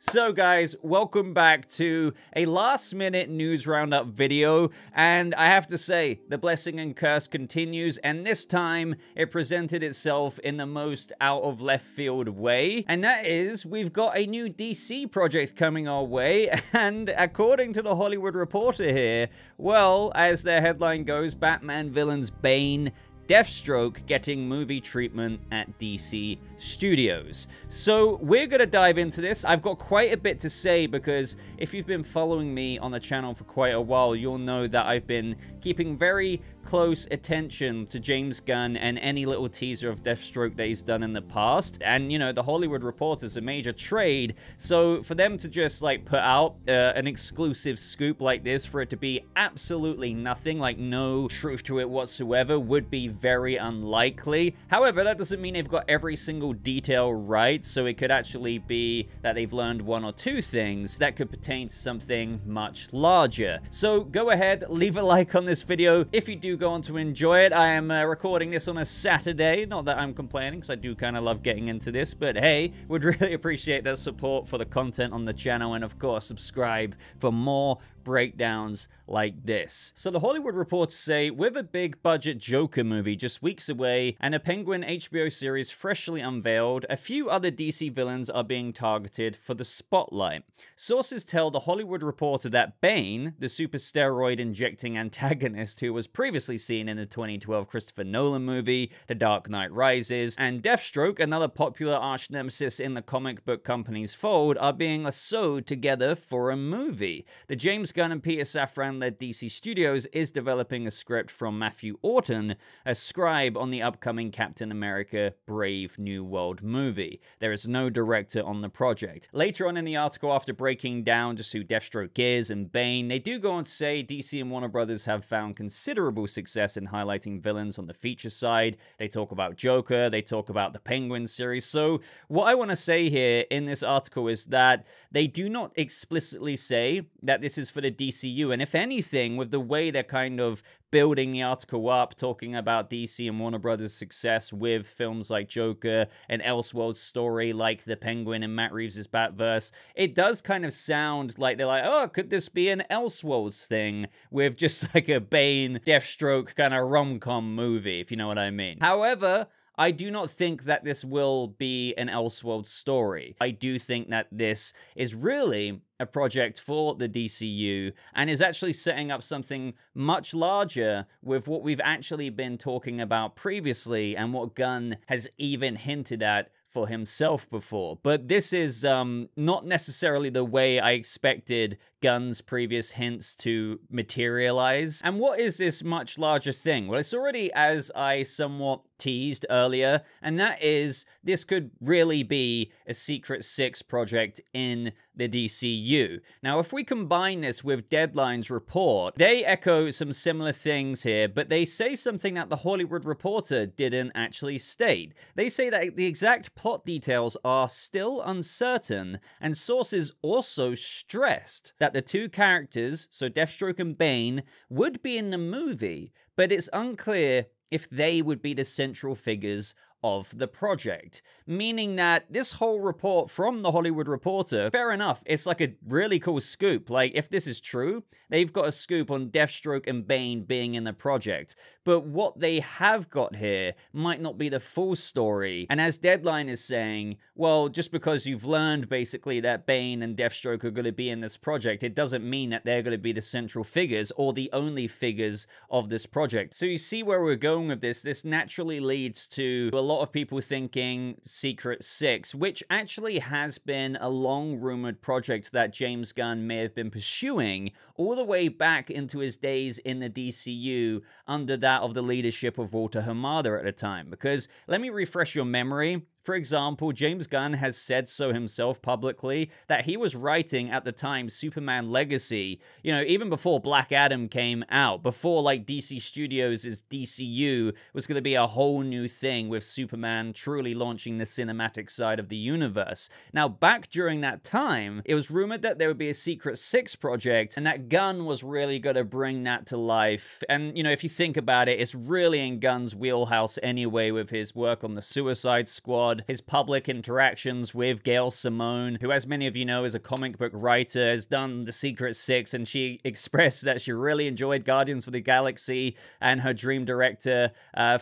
So guys, welcome back to a last minute news roundup video, and I have to say, the blessing and curse continues, and this time it presented itself in the most out of left field way, and that is, we've got a new DC project coming our way, and according to the Hollywood Reporter here, well, as their headline goes, Batman villains Bane Deathstroke getting movie treatment at DC Studios. So we're going to dive into this. I've got quite a bit to say because if you've been following me on the channel for quite a while, you'll know that I've been keeping very close attention to James Gunn and any little teaser of Deathstroke that he's done in the past. And, you know, the Hollywood Reporter's a major trade, so for them to just, like, put out an exclusive scoop like this, for it to be absolutely nothing, like no truth to it whatsoever, would be very unlikely. However, that doesn't mean they've got every single detail right, so it could actually be that they've learned one or two things that could pertain to something much larger. So go ahead, leave a like on this video if you do go on to enjoy it. I am recording this on a Saturday, not that I'm complaining because I do kind of love getting into this, but hey, would really appreciate that support for the content on the channel, and of course subscribe for more breakdowns like this. So the Hollywood reports say, with a big budget Joker movie just weeks away and a Penguin HBO series freshly unveiled, a few other DC villains are being targeted for the spotlight. Sources tell the Hollywood Reporter that Bane, the super steroid injecting antagonist who was previously seen in the 2012 Christopher Nolan movie The Dark Knight Rises, and Deathstroke, another popular arch nemesis in the comic book company's fold, are being sewed together for a movie. The James Gunn and Peter Safran-led DC Studios is developing a script from Matthew Orton, a scribe on the upcoming Captain America Brave New World movie. There is no director on the project. Later on in the article, after breaking down just who Deathstroke is and Bane, they do go on to say DC and Warner Brothers have found considerable success in highlighting villains on the feature side. They talk about Joker, they talk about the Penguin series. So what I want to say here in this article is that they do not explicitly say that this is for the DCU, and if anything, with the way they're kind of building the article up, talking about DC and Warner Brothers' success with films like Joker, an Elseworlds story like The Penguin and Matt Reeves' Batverse, it does kind of sound like they're like, oh, could this be an Elseworlds thing with just like a Bane, Deathstroke kind of rom-com movie, if you know what I mean. However, I do not think that this will be an Elseworlds story. I do think that this is really a project for the DCU and is actually setting up something much larger with what we've actually been talking about previously and what Gunn has even hinted at for himself before. But this is not necessarily the way I expected Gunn's previous hints to materialize. And what is this much larger thing? Well, it's already, as I somewhat teased earlier, and that is, this could really be a Secret Six project in the DCU. Now, if we combine this with Deadline's report, they echo some similar things here, but they say something that the Hollywood Reporter didn't actually state. They say that the exact plot details are still uncertain, and sources also stressed that the two characters, so Deathstroke and Bane, would be in the movie, but it's unclear if they would be the central figures of the project, meaning that this whole report from the Hollywood Reporter, fair enough, it's like a really cool scoop. Like, if this is true, they've got a scoop on Deathstroke and Bane being in the project, but what they have got here might not be the full story. And as Deadline is saying, well, just because you've learned basically that Bane and Deathstroke are going to be in this project, it doesn't mean that they're going to be the central figures or the only figures of this project. So you see where we're going with this. This naturally leads to a lot of people thinking Secret Six, which actually has been a long rumored project that James Gunn may have been pursuing all the way back into his days in the DCU under that of the leadership of Walter Hamada at the time. Because let me refresh your memory. For example, James Gunn has said so himself publicly that he was writing at the time Superman Legacy, you know, even before Black Adam came out, before like DC Studios' DCU was going to be a whole new thing with Superman truly launching the cinematic side of the universe. Now, back during that time, it was rumored that there would be a Secret Six project and that Gunn was really going to bring that to life. And, you know, if you think about it, it's really in Gunn's wheelhouse anyway with his work on the Suicide Squad, Squad, his public interactions with Gail Simone, who, as many of you know, is a comic book writer, has done The Secret Six, and she expressed that she really enjoyed Guardians of the Galaxy, and her dream director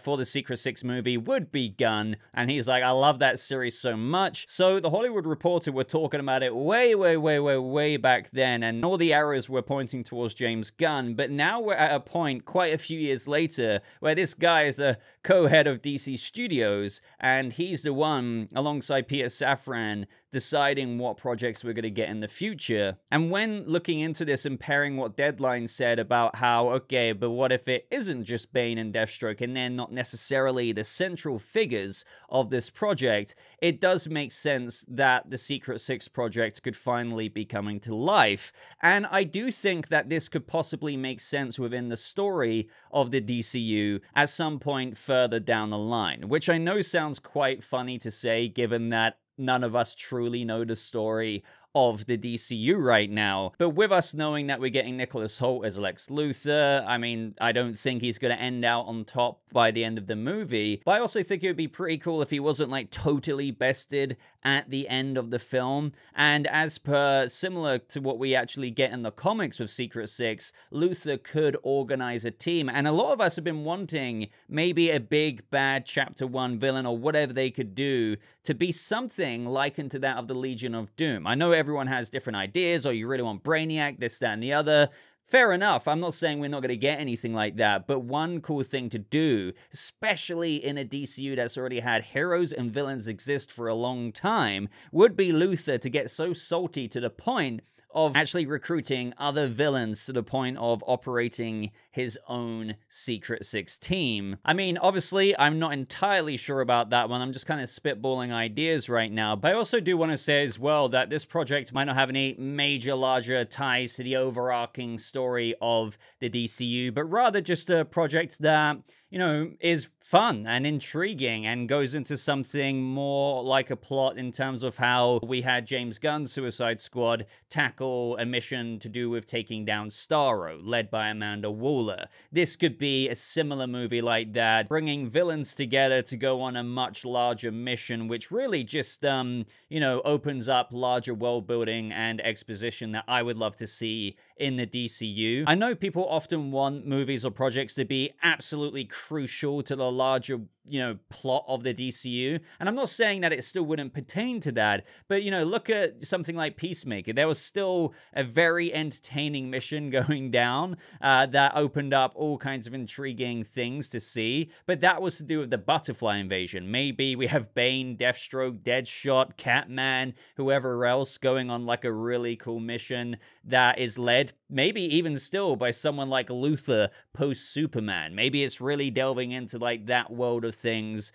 for The Secret Six movie would be Gunn, and he's like, I love that series so much. So The Hollywood Reporter were talking about it way back then, and all the arrows were pointing towards James Gunn, but now we're at a point quite a few years later where this guy is the co-head of DC Studios, and he's the one, alongside Peter Safran, deciding what projects we're going to get in the future. And when looking into this and pairing what Deadline said about how, okay, but what if it isn't just Bane and Deathstroke and they're not necessarily the central figures of this project, it does make sense that the Secret Six project could finally be coming to life. And I do think that this could possibly make sense within the story of the DCU at some point further down the line, which I know sounds quite funny to say given that none of us truly know the story of the DCU right now. But with us knowing that we're getting Nicholas Hoult as Lex Luthor, I mean, I don't think he's going to end out on top by the end of the movie. But I also think it would be pretty cool if he wasn't like totally bested at the end of the film. And as per similar to what we actually get in the comics with Secret Six, Luthor could organize a team. And a lot of us have been wanting maybe a big bad Chapter 1 villain or whatever they could do to be something likened to that of the Legion of Doom. I know everyone has different ideas, or you really want Brainiac, this, that, and the other. Fair enough, I'm not saying we're not going to get anything like that, but one cool thing to do, especially in a DCU that's already had heroes and villains exist for a long time, would be Luthor to get so salty to the point of actually recruiting other villains to the point of operating his own Secret Six team. I mean, obviously, I'm not entirely sure about that one. I'm just kind of spitballing ideas right now. But I also do want to say as well that this project might not have any major, larger ties to the overarching story of the DCU, but rather just a project that, you know, is fun and intriguing and goes into something more like a plot in terms of how we had James Gunn's Suicide Squad tackle a mission to do with taking down Starro, led by Amanda Waller. This could be a similar movie like that, bringing villains together to go on a much larger mission, which really just, you know, opens up larger world building and exposition that I would love to see in the DCU. I know people often want movies or projects to be absolutely crucial to the larger, you know, plot of the DCU. And I'm not saying that it still wouldn't pertain to that, but, you know, look at something like Peacemaker. There was still a very entertaining mission going down that opened up all kinds of intriguing things to see, but that was to do with the Butterfly Invasion. Maybe we have Bane, Deathstroke, Deadshot, Catman, whoever else going on like a really cool mission that is led, maybe even still, by someone like Luthor post-Superman. Maybe it's really delving into like that world of things,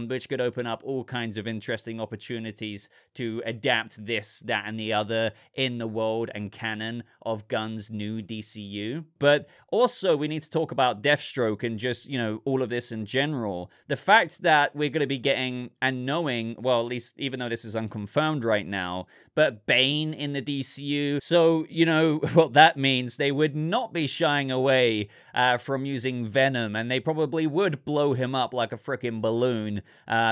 which could open up all kinds of interesting opportunities to adapt this, that, and the other in the world and canon of Gunn's new DCU. But also, we need to talk about Deathstroke and just, you know, all of this in general. The fact that we're going to be getting and knowing, well, at least even though this is unconfirmed right now, but Bane in the DCU. So, you know, what that means, they would not be shying away from using Venom, and they probably would blow him up like a freaking balloon,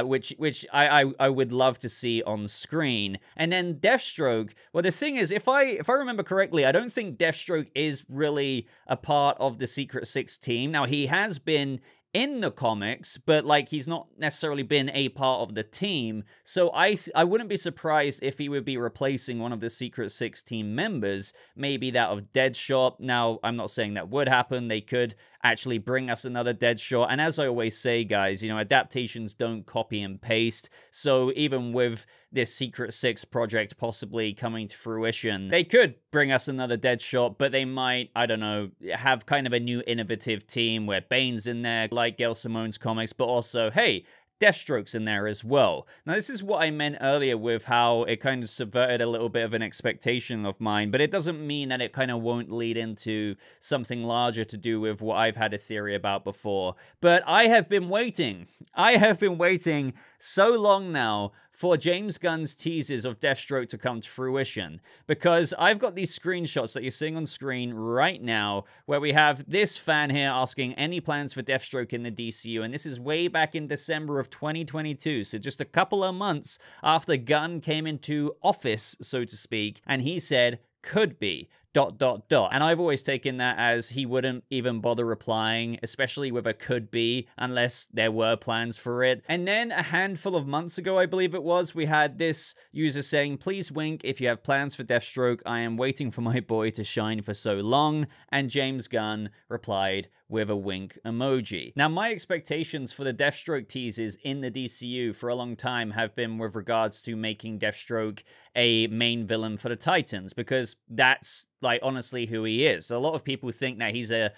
which I would love to see on screen. And then Deathstroke, well, the thing is, if I remember correctly, I don't think Deathstroke is really a part of the Secret Six team. Now, he has been in the comics, but like he's not necessarily been a part of the team. So I wouldn't be surprised if he would be replacing one of the Secret Six team members, maybe that of Deadshot. Now, I'm not saying that would happen. They could actually bring us another Deadshot. And as I always say, guys, you know, adaptations don't copy and paste. So even with this Secret Six project possibly coming to fruition, they could bring us another Deadshot, but they might, I don't know, have kind of a new innovative team where Bane's in there, like Gail Simone's comics, but also, hey, Deathstroke's in there as well. Now, this is what I meant earlier with how it kind of subverted a little bit of an expectation of mine, but it doesn't mean that it kind of won't lead into something larger to do with what I've had a theory about before. But I have been waiting. I have been waiting so long now for James Gunn's teasers of Deathstroke to come to fruition, because I've got these screenshots that you're seeing on screen right now where we have this fan here asking any plans for Deathstroke in the DCU, and this is way back in December of 2022, so just a couple of months after Gunn came into office, so to speak, and he said, could be, ... And I've always taken that as he wouldn't even bother replying, especially with a could be, unless there were plans for it. And then a handful of months ago, I believe it was, we had this user saying, please wink if you have plans for Deathstroke. I am waiting for my boy to shine for so long. And James Gunn replied with a wink emoji. Now, my expectations for the Deathstroke teasers in the DCU for a long time have been with regards to making Deathstroke a main villain for the Titans, because that's, like, honestly who he is. A lot of people think that he's a,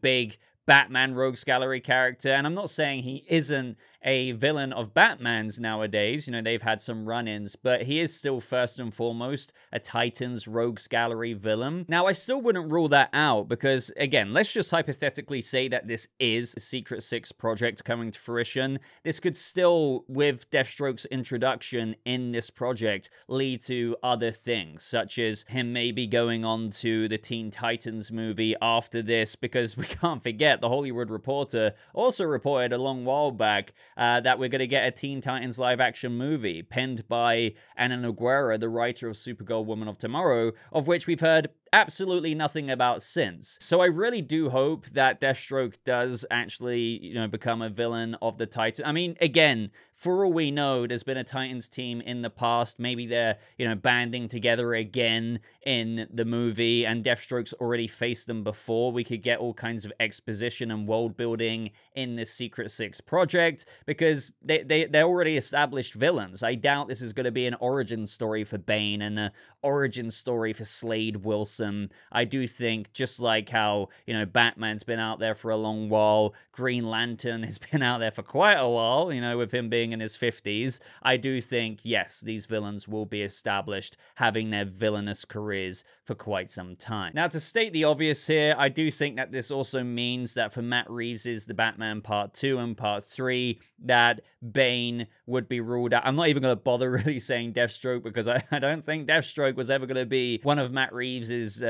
big Batman Rogues Gallery character, and I'm not saying he isn't a villain of Batman's nowadays. They've had some run-ins, but he is still first and foremost a Titans Rogues Gallery villain. Now, I still wouldn't rule that out because, again, let's just hypothetically say that this is a Secret Six project coming to fruition. This could still, with Deathstroke's introduction in this project, lead to other things, such as him maybe going on to the Teen Titans movie after this, because we can't forget, the Hollywood Reporter also reported a long while back that we're going to get a Teen Titans live-action movie penned by Anna Nogueira, the writer of Supergirl Woman of Tomorrow, of which we've heard absolutely nothing about since. So I really do hope that Deathstroke does actually, become a villain of the Titans. I mean, again, for all we know, there's been a Titans team in the past. Maybe they're, banding together again in the movie, and Deathstroke's already faced them before. We could get all kinds of exposition and world building in this Secret Six project, because they're already established villains. I doubt this is going to be an origin story for Bane and an origin story for Slade Wilson. I do think, just like how, Batman's been out there for a long while, Green Lantern has been out there for quite a while, with him being in his 50s, I do think, yes, these villains will be established, having their villainous careers for quite some time. Now, to state the obvious here, I do think that this also means that for Matt Reeves's The Batman Part 2 and Part 3, that Bane would be ruled out. I'm not even going to bother really saying Deathstroke, because I don't think Deathstroke was ever going to be one of Matt Reeves's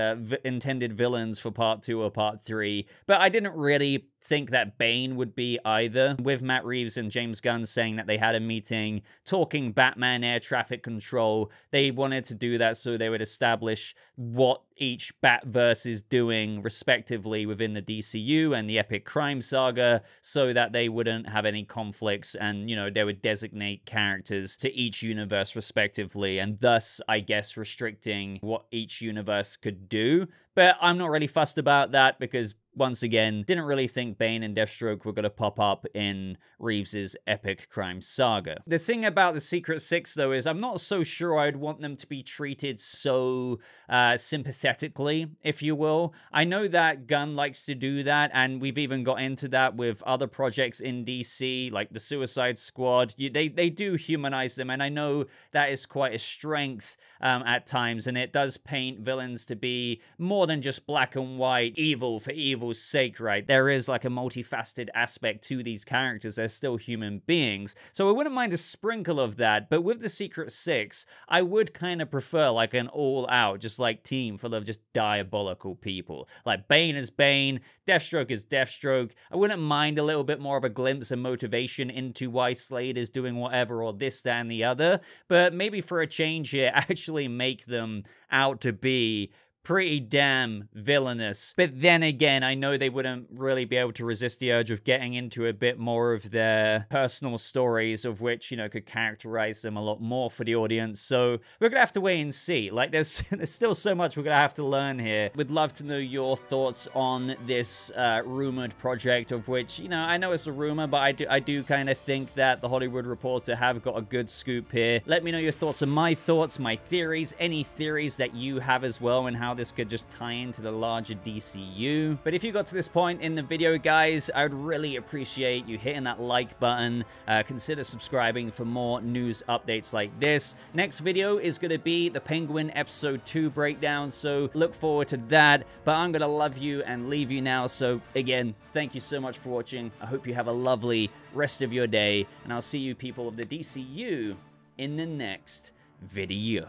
intended villains for Part 2 or Part 3, but I didn't really think that Bane would be either, with Matt Reeves and James Gunn saying that they had a meeting talking Batman air traffic control. They wanted to do that so they would establish what each Batverse is doing respectively within the DCU and the epic crime saga, so that they wouldn't have any conflicts, and they would designate characters to each universe respectively, and thus, I guess, restricting what each universe could do. But I'm not really fussed about that, because once again, didn't really think Bane and Deathstroke were going to pop up in Reeves's epic crime saga. The thing about the Secret Six, though, is I'm not so sure I'd want them to be treated so sympathetically, if you will. I know that Gunn likes to do that, and we've even got into that with other projects in DC, like the Suicide Squad. They do humanize them, and I know that is quite a strength at times, and it does paint villains to be more than just black and white, evil for evil's sake, right? There is like a multifaceted aspect to these characters. They're still human beings. So I wouldn't mind a sprinkle of that, but with the Secret Six, I would kind of prefer like an all-out, just like team full of just diabolical people. Like Bane is Bane, Deathstroke is Deathstroke. I wouldn't mind a little bit more of a glimpse and motivation into why Slade is doing whatever, or this, that, and the other, but maybe for a change here, actually make them out to be pretty damn villainous. But then again, I know they wouldn't really be able to resist the urge of getting into a bit more of their personal stories, of which, could characterize them a lot more for the audience. So we're gonna have to wait and see. Like, there's still so much we're gonna have to learn here. Would love to know your thoughts on this rumored project, of which, I know it's a rumor, but I do kind of think that the Hollywood Reporter have got a good scoop here. Let me know your thoughts on my thoughts, my theories, any theories that you have as well, and how this could just tie into the larger DCU. But if you got to this point in the video, guys, I would really appreciate you hitting that like button. Consider subscribing for more news updates like this. Next video is going to be the Penguin Episode 2 breakdown, so look forward to that. But I'm going to love you and leave you now. So again, thank you so much for watching. I hope you have a lovely rest of your day, and I'll see you people of the DCU in the next video.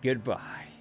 Goodbye.